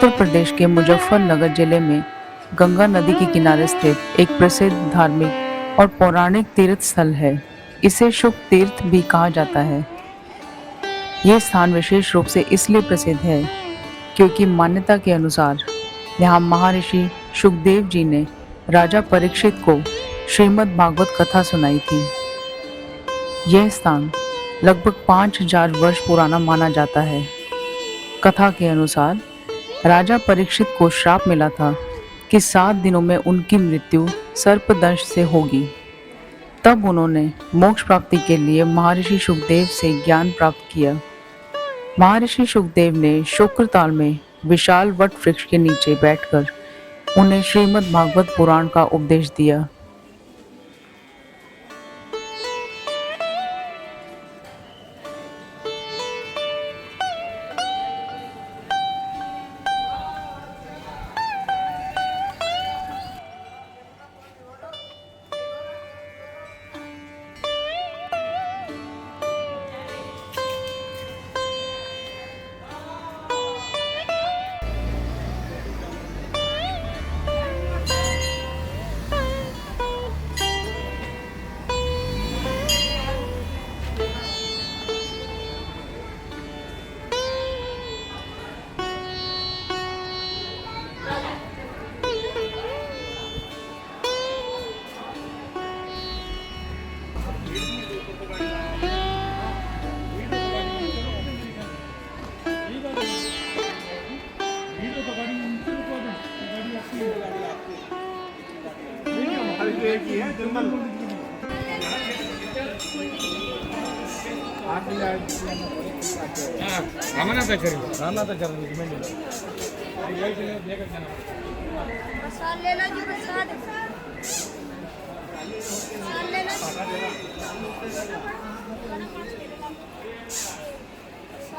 उत्तर प्रदेश के मुजफ्फरनगर जिले में गंगा नदी के किनारे स्थित एक प्रसिद्ध धार्मिक और पौराणिक तीर्थ स्थल है। इसे शुक तीर्थ भी कहा जाता है। यह स्थान विशेष रूप से इसलिए प्रसिद्ध है क्योंकि मान्यता के अनुसार यहाँ महर्षि शुकदेव जी ने राजा परीक्षित को श्रीमद् भागवत कथा सुनाई थी। यह स्थान लगभग 5000 वर्ष पुराना माना जाता है। कथा के अनुसार राजा परीक्षित को श्राप मिला था कि 7 दिनों में उनकी मृत्यु सर्पदंश से होगी। तब उन्होंने मोक्ष प्राप्ति के लिए महर्षि शुकदेव से ज्ञान प्राप्त किया। महर्षि शुकदेव ने शुक्रताल में विशाल वट वृक्ष के नीचे बैठकर उन्हें श्रीमद् भागवत पुराण का उपदेश दिया।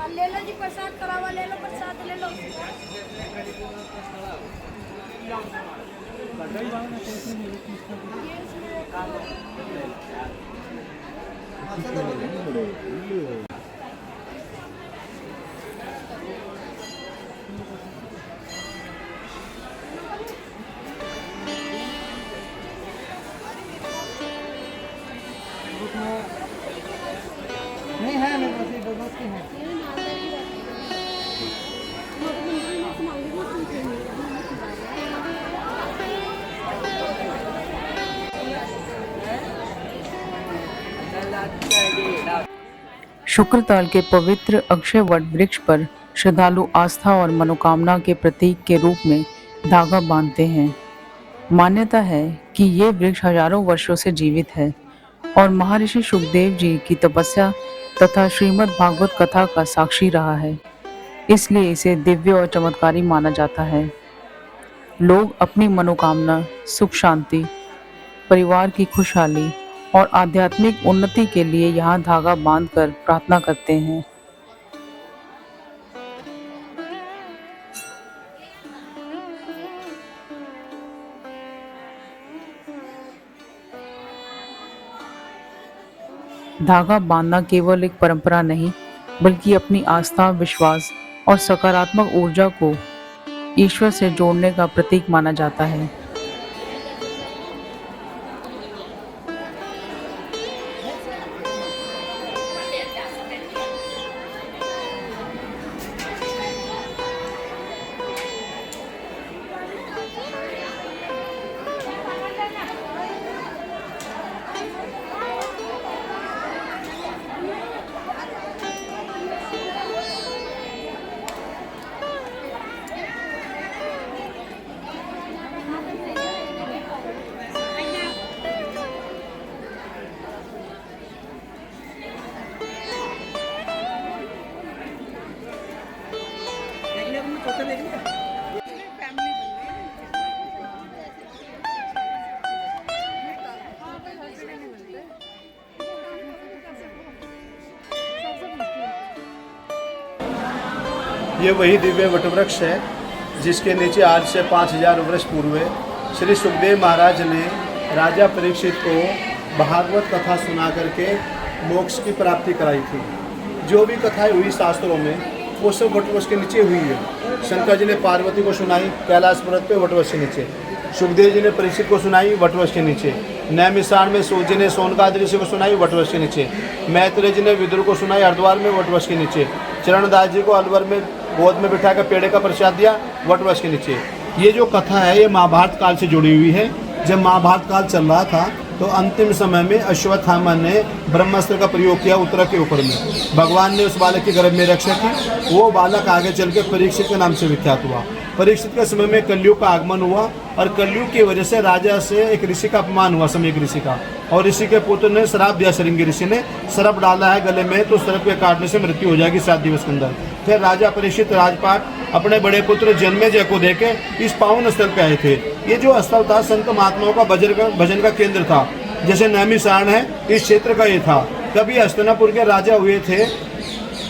ले लो जी प्रसाद करावा, ले लो प्रसाद, ले लो। नहीं है मेरे पास, ये बस की है। शुक्रताल के पवित्र अक्षय वट वृक्ष पर श्रद्धालु आस्था और मनोकामना के प्रतीक के रूप में धागा बांधते हैं। मान्यता है कि ये वृक्ष हजारों वर्षों से जीवित है और महर्षि शुकदेव जी की तपस्या तथा श्रीमद् भागवत कथा का साक्षी रहा है, इसलिए इसे दिव्य और चमत्कारी माना जाता है। लोग अपनी मनोकामना, सुख शांति, परिवार की खुशहाली और आध्यात्मिक उन्नति के लिए यहाँ धागा बांधकर प्रार्थना करते हैं। धागा बांधना केवल एक परंपरा नहीं, बल्कि अपनी आस्था, विश्वास और सकारात्मक ऊर्जा को ईश्वर से जोड़ने का प्रतीक माना जाता है। ये वही दिव्य वटवृक्ष है जिसके नीचे आज से 5000 वर्ष पूर्व श्री सुखदेव महाराज ने राजा परीक्षित को भागवत कथा सुना करके मोक्ष की प्राप्ति कराई थी। जो भी कथाएं हुई शास्त्रों में वो सब वटवृक्ष के नीचे हुई है। शंकर जी ने पार्वती को सुनाई कैलाश पर्वत पे वटवृक्ष के नीचे, सुखदेव जी ने परीक्षित को सुनाई वटवृक्ष के नीचे, नैमिषारण्य में सूर्य जी ने सोनकाद ऋषि को सुनाई वटवृक्ष के नीचे, मैत्रेय जी ने विदुर को सुनाई हरिद्वार में वटवृक्ष के नीचे, चरणदास जी को अलवर में गोद में बिठा कर पेड़े का प्रसाद दिया वटवृक्ष के नीचे। ये जो कथा है ये महाभारत काल से जुड़ी हुई है। जब महाभारत काल चल रहा था तो अंतिम समय में अश्वत्थामा ने ब्रह्मास्त्र का प्रयोग किया उत्तरा के ऊपर में। भगवान ने उस बालक की गर्भ में रक्षा की। वो बालक आगे चल के परीक्षित के नाम से विख्यात हुआ। परीक्षित के समय में कलयुग का आगमन हुआ और कलयुग की वजह से राजा से एक ऋषि का अपमान हुआ, समय ऋषि का, और ऋषि के पुत्र ने श्राप दिया। शृंगी ऋषि ने सर्प डाला है गले में, तो सर्प के काटने से मृत्यु हो जाएगी 7 दिवस के अंदर। फिर राजा परीक्षित राजपाट अपने बड़े पुत्र जन्मेजय को देके इस पावन स्थल पे आए थे। ये जो स्थल था संत महात्माओं का भजन का केंद्र था। जैसे नैमिषारण्य है इस क्षेत्र का ये था। कभी हस्तिनापुर के राजा हुए थे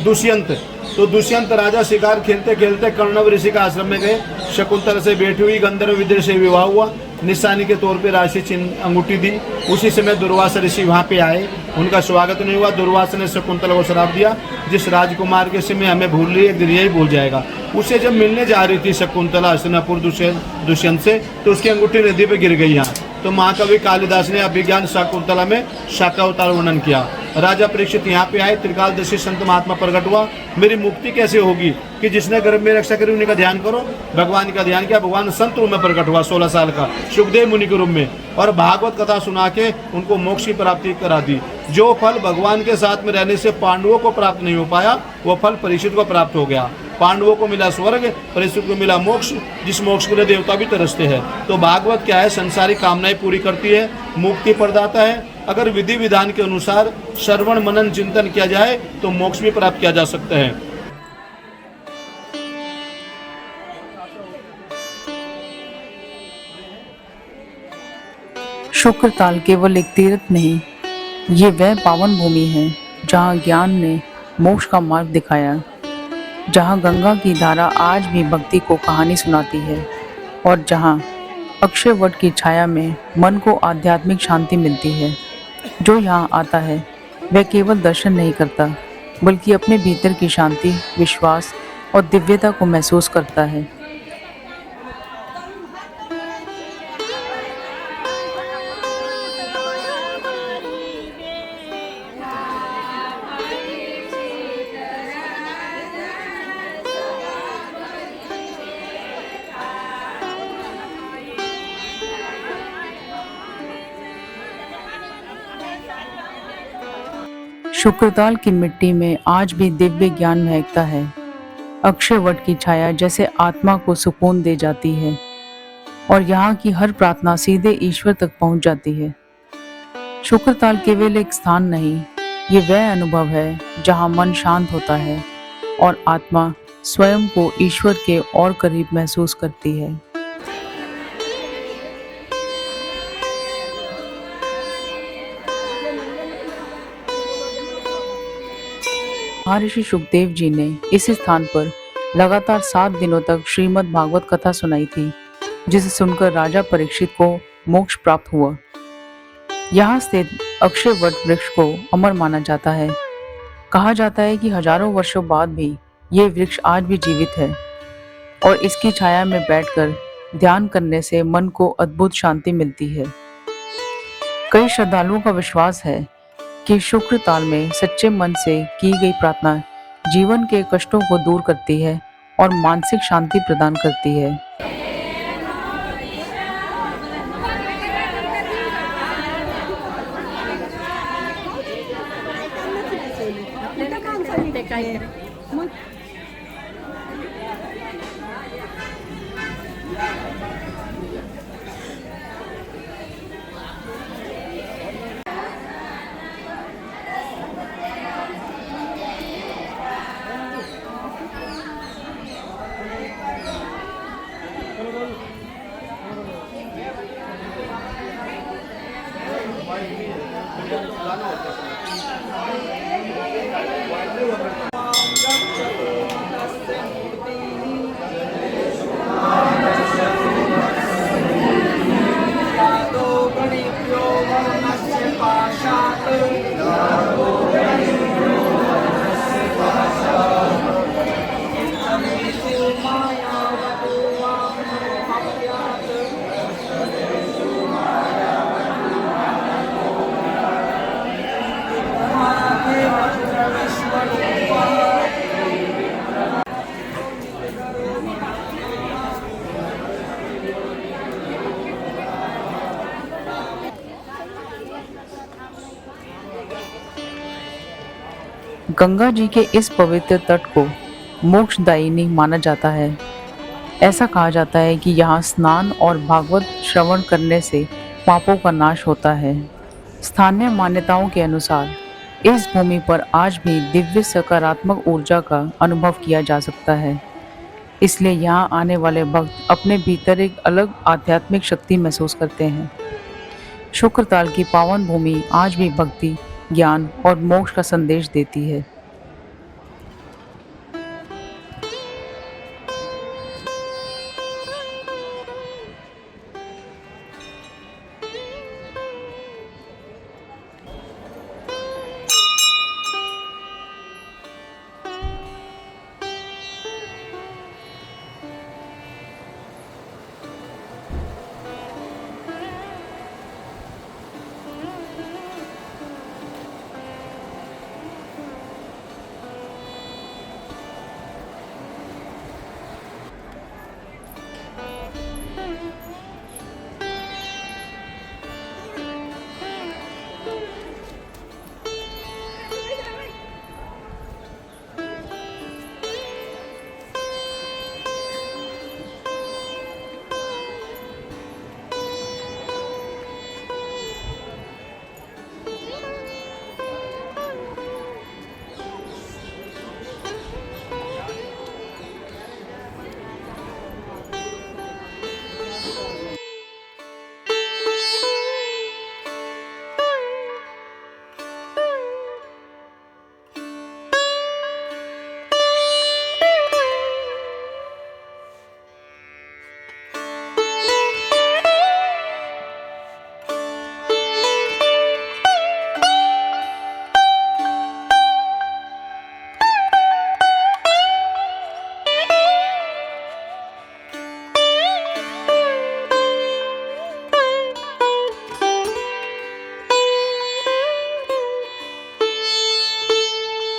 दुष्यंत, तो दुष्यंत राजा शिकार खेलते खेलते कर्णव ऋषि का आश्रम में गए। शकुंतला से भेंट हुई, गंधर्व विद्र से विवाह हुआ, निशानी के तौर पे राशि चिन्ह अंगूठी दी। उसी समय दुर्वासा ऋषि वहाँ पे आए, उनका स्वागत नहीं हुआ। दुर्वासा ने शकुंतला को श्राप दिया, जिस राजकुमार के समय हमें भूल रही है यही भूल जाएगा। उसे जब मिलने जा रही थी शकुंतला हस्तिनापुर दुष्यंत से, तो उसकी अंगूठी नदी पे गिर गई। यहाँ तो महाकवि कालिदास ने अभिज्ञान शकुंतला में शाखावतार वर्णन किया। राजा परीक्षित यहाँ पे आए, त्रिकालदर्शी संत महात्मा प्रकट हुआ। मेरी मुक्ति कैसे होगी कि जिसने गर्भ में रक्षा करी उन्हीं का ध्यान करो। भगवान का ध्यान किया, भगवान संत रूप में प्रकट हुआ 16 साल का सुखदेव मुनि के रूप में, और भागवत कथा सुना के उनको मोक्ष की प्राप्ति करा दी। जो फल भगवान के साथ में रहने से पांडवों को प्राप्त नहीं हो पाया, वो फल परीक्षित को प्राप्त हो गया। पांडवों को मिला स्वर्ग, परीक्षित को मिला मोक्ष, जिस मोक्ष के लिए देवता भी तरसते हैं। तो भागवत क्या है, संसारी कामनाएं पूरी करती है, मुक्ति प्रदाता है। अगर विधि विधान के अनुसार श्रवण मनन चिंतन किया जाए तो मोक्ष भी प्राप्त किया जा सकता है। शुक्रताल केवल एक तीर्थ नहीं, ये वह पावन भूमि है जहाँ ज्ञान ने मोक्ष का मार्ग दिखाया, जहाँ गंगा की धारा आज भी भक्ति को कहानी सुनाती है, और जहाँ अक्षय वट की छाया में मन को आध्यात्मिक शांति मिलती है। जो यहाँ आता है वह केवल दर्शन नहीं करता, बल्कि अपने भीतर की शांति, विश्वास और दिव्यता को महसूस करता है। शुक्रताल की मिट्टी में आज भी दिव्य ज्ञान महकता है। अक्षय वट की छाया जैसे आत्मा को सुकून दे जाती है, और यहाँ की हर प्रार्थना सीधे ईश्वर तक पहुँच जाती है। शुक्रताल केवल एक स्थान नहीं, ये वह अनुभव है जहाँ मन शांत होता है और आत्मा स्वयं को ईश्वर के और करीब महसूस करती है। महर्षि सुखदेव जी ने इस स्थान पर लगातार 7 दिनों तक श्रीमद् भागवत कथा सुनाई थी, जिसे सुनकर राजा परीक्षित को मोक्ष प्राप्त हुआ। यहाँ स्थित अक्षय वट वृक्ष को अमर माना जाता है। कहा जाता है कि हजारों वर्षों बाद भी ये वृक्ष आज भी जीवित है, और इसकी छाया में बैठकर ध्यान करने से मन को अद्भुत शांति मिलती है। कई श्रद्धालुओं का विश्वास है कि शुक्रताल में सच्चे मन से की गई प्रार्थना जीवन के कष्टों को दूर करती है और मानसिक शांति प्रदान करती है। माया गंगा जी के इस पवित्र तट को मोक्षदायिनी माना जाता है। ऐसा कहा जाता है कि यहाँ स्नान और भागवत श्रवण करने से पापों का नाश होता है। स्थानीय मान्यताओं के अनुसार इस भूमि पर आज भी दिव्य सकारात्मक ऊर्जा का अनुभव किया जा सकता है। इसलिए यहाँ आने वाले भक्त अपने भीतर एक अलग आध्यात्मिक शक्ति महसूस करते हैं। शुक्रताल की पावन भूमि आज भी भक्ति, ज्ञान और मोक्ष का संदेश देती है।